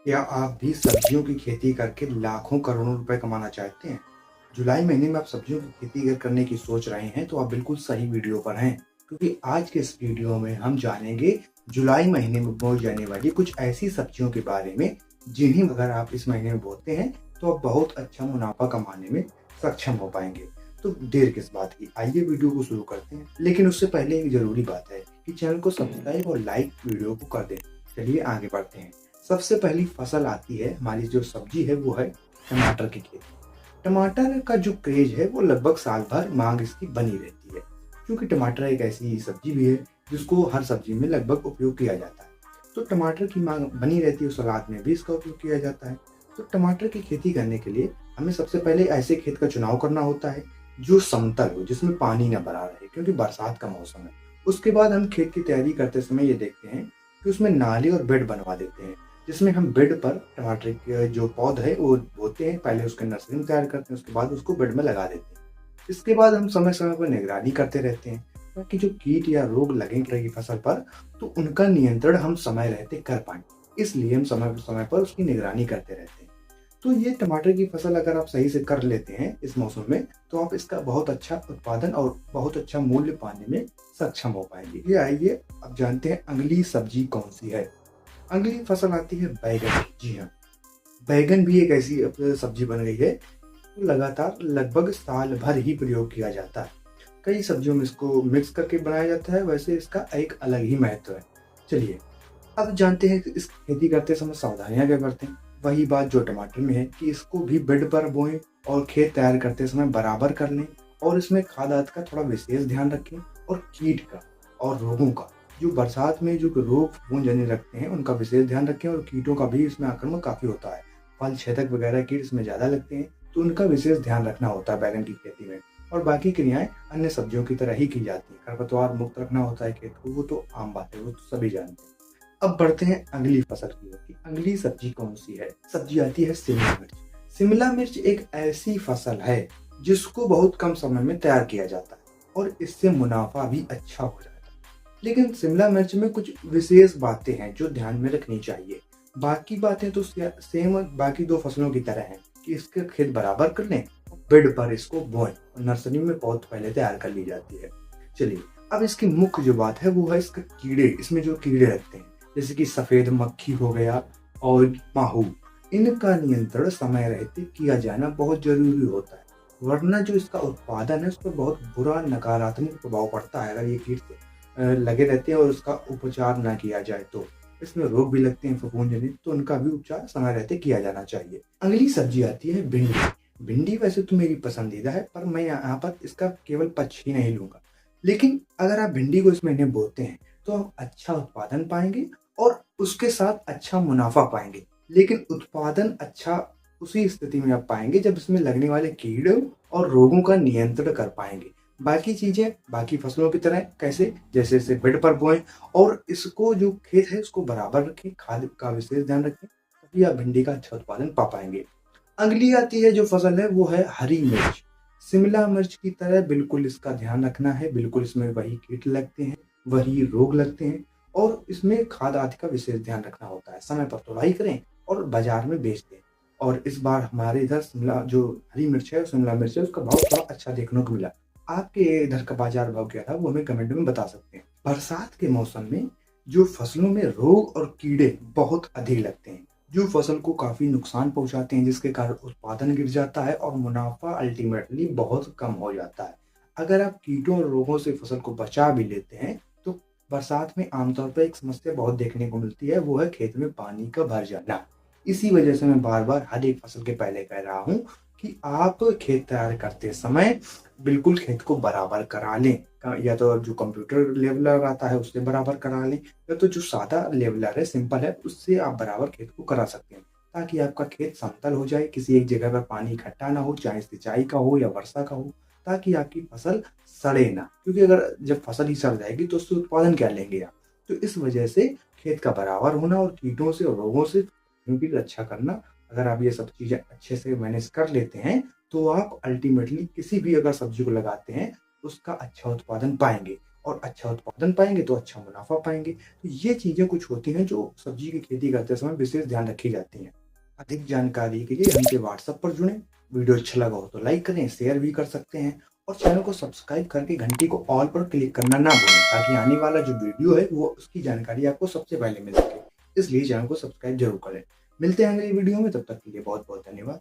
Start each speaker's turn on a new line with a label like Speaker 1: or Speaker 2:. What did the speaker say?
Speaker 1: क्या आप भी सब्जियों की खेती करके लाखों करोड़ों रुपए कमाना चाहते हैं? जुलाई महीने में आप सब्जियों की खेती अगर करने की सोच रहे हैं तो आप बिल्कुल सही वीडियो पर हैं, क्योंकि आज के इस वीडियो में हम जानेंगे जुलाई महीने में बोई जाने वाली कुछ ऐसी सब्जियों के बारे में जिन्हें अगर आप इस महीने में बोते हैं तो आप बहुत अच्छा मुनाफा कमाने में सक्षम हो पाएंगे। तो देर किस बात की, आइए वीडियो को शुरू करते हैं। लेकिन उससे पहले एक जरूरी बात है कि चैनल को सब्सक्राइब और लाइक वीडियो को कर दें। चलिए आगे बढ़ते हैं। सबसे पहली फसल आती है, हमारी जो सब्जी है वो है टमाटर की खेती। टमाटर का जो क्रेज है वो लगभग साल भर मांग इसकी बनी रहती है, क्योंकि टमाटर एक ऐसी सब्जी भी है जिसको हर सब्जी में लगभग उपयोग किया जाता है। तो टमाटर की मांग बनी रहती है, सलाद में भी इसका उपयोग किया जाता है। तो टमाटर की खेती करने के लिए हमें सबसे पहले ऐसे खेत का चुनाव करना होता है जो समतल हो, जिसमें पानी न भरा रहे, क्योंकि बरसात का मौसम है। उसके बाद हम खेत की तैयारी करते समय ये देखते हैं कि उसमें नाली और बेड बनवा देते हैं, जिसमें हम बेड पर टमाटर के जो पौध है वो बोते हैं। पहले उसके नर्सरी में तैयार करते हैं, उसके बाद उसको बेड में लगा देते हैं। इसके बाद हम समय समय पर निगरानी करते रहते हैं ताकि जो कीट या रोग लगे रहेगी फसल पर तो उनका नियंत्रण हम समय रहते कर पाएं। इसलिए हम समय पर उसकी निगरानी करते रहते हैं। तो ये टमाटर की फसल अगर आप सही से कर लेते हैं इस मौसम में तो आप इसका बहुत अच्छा उत्पादन और बहुत अच्छा मूल्य पाने में सक्षम हो पाएंगे। ये आइए अब जानते हैं अगली सब्जी कौन सी है। अगली फसल आती है बैगन की। जी हाँ, बैगन भी एक ऐसी अब सब्जी बन गई है जो लगातार लगभग साल भर ही प्रयोग किया जाता है। कई सब्जियों में इसको मिक्स करके बनाया जाता है, वैसे इसका एक अलग ही महत्व है। चलिए अब जानते हैं कि इस खेती करते समय सावधानियां क्या करते हैं। वही बात जो टमाटर में है कि इसको भी बेड पर बोएं और खेत तैयार करते समय बराबर कर लें, और इसमें खाद आदि का थोड़ा विशेष ध्यान रखें, और कीट का और रोगों का, जो बरसात में जो रोग फूफूंद जन्य रखते हैं उनका विशेष ध्यान रखें, और कीटों का भी इसमें आक्रमण काफी होता है। फल छेदक वगैरह कीट इसमें ज्यादा लगते हैं, तो उनका विशेष ध्यान रखना होता है बैगन की खेती में। और बाकी क्रियाएं अन्य सब्जियों की तरह ही की जाती है। खरपतवार मुक्त रखना होता है खेत को, वो तो आम बात है, वो तो सभी जानते हैं। अब बढ़ते हैं अगली फसल की ओर कि अगली सब्जी कौन सी है। सब्जी आती है शिमला मिर्च। शिमला मिर्च एक ऐसी फसल है जिसको बहुत कम समय में तैयार किया जाता है और इससे मुनाफा भी अच्छा हो जाता है। लेकिन शिमला मिर्च में कुछ विशेष बातें हैं जो ध्यान में रखनी चाहिए। बाकी बातें तो सेम बाकी दो फसलों की तरह हैं कि इसके खेत बराबर कर लें, बेड पर इसको बोएं, और नर्सरी में पौध पहले तैयार कर ली जाती है। चलिए अब इसकी मुख्य जो बात है वो है इसके कीड़े। इसमें जो कीड़े लगते हैं जैसे कि सफेद मक्खी हो गया और माहू, इनका नियंत्रण समय रहते किया जाना बहुत जरूरी होता है, वरना जो इसका उत्पादन है उस पर बहुत बुरा नकारात्मक प्रभाव पड़ता है अगर ये कीट लगे रहते हैं और उसका उपचार ना किया जाए तो। इसमें रोग भी लगते हैं फफूंद जनित, तो उनका भी उपचार समय रहते किया जाना चाहिए। अगली सब्जी आती है भिंडी। भिंडी वैसे तो मेरी पसंदीदा है, पर मैं यहाँ पर इसका केवल पक्ष ही नहीं लूंगा। लेकिन अगर आप भिंडी को इस महीने बोते हैं तो आप अच्छा उत्पादन पाएंगे और उसके साथ अच्छा मुनाफा पाएंगे। लेकिन उत्पादन अच्छा उसी स्थिति में आप पाएंगे जब इसमें लगने वाले कीड़ों और रोगों का नियंत्रण कर पाएंगे। बाकी चीजें बाकी फसलों की तरह कैसे, जैसे इसे बेड पर बोएं और इसको जो खेत है उसको बराबर रखें, खाद का विशेष ध्यान रखें, तभी आप भिंडी का अच्छा उत्पादन पा पाएंगे। अगली आती है जो फसल है वो है हरी मिर्च। शिमला मिर्च की तरह बिल्कुल इसका ध्यान रखना है, बिल्कुल इसमें वही कीट लगते हैं, वही रोग लगते हैं, और इसमें खाद आदि का विशेष ध्यान रखना होता है। समय पर तुड़ाई करें और बाजार में बेच दें। और इस बार हमारे इधर शिमला जो हरी मिर्च है, शिमला मिर्च है, उसका भाव थोड़ा अच्छा देखने को मिला। आपके इधर का बाजार भाव क्या था वो हमें कमेंट में बता सकते हैं। बरसात के मौसम में जो फसलों में रोग और कीड़े बहुत अधिक लगते हैं, जो फसल को काफी नुकसान पहुंचाते हैं, जिसके कारण उत्पादन गिर जाता है और मुनाफा अल्टीमेटली बहुत कम हो जाता है। अगर आप कीटों और रोगों से फसल को बचा भी लेते हैं तो बरसात में आमतौर पर एक समस्या बहुत देखने को मिलती है, वो है खेत में पानी का भर जाना। इसी वजह से मैं बार बार हर एक फसल के पहले कह रहा हूँ कि आप खेत तैयार करते समय बिल्कुल खेत को बराबर करा लें। या तो जो कंप्यूटर लेवलर आता है उससे बराबर करा लें, या तो जो सादा लेवलर है, सिंपल है, उससे आप बराबर खेत को करा सकते हैं, ताकि आपका खेत समतल हो जाए, किसी एक जगह पर पानी इकट्ठा ना हो, चाहे सिंचाई का हो या वर्षा का हो, ताकि आपकी फसल सड़े ना। क्योंकि अगर जब फसल ही सड़ जाएगी तो उससे उत्पादन क्या लेंगे आप। तो इस वजह से खेत का बराबर होना और कीटों से और रोगों से उनकी रक्षा करना, अगर आप ये सब चीजें अच्छे से मैनेज कर लेते हैं तो आप अल्टीमेटली किसी भी अगर सब्जी को लगाते हैं उसका अच्छा उत्पादन पाएंगे। और अच्छा उत्पादन पाएंगे तो अच्छा मुनाफा पाएंगे। तो ये चीज़ें कुछ होती हैं जो सब्जी की खेती करते समय विशेष ध्यान रखी जाती हैं। अधिक जानकारी के लिए हमसे व्हाट्सएप पर जुड़ें। वीडियो अच्छा लगा हो तो लाइक करें, शेयर भी कर सकते हैं और चैनल को सब्सक्राइब करके घंटी को ऑल पर क्लिक करना ना भूलें, ताकि आने वाला जो वीडियो है वो उसकी जानकारी आपको सबसे पहले मिल सके। इसलिए चैनल को सब्सक्राइब जरूर करें। मिलते हैं अगली वीडियो में, तब तक के लिए बहुत बहुत धन्यवाद।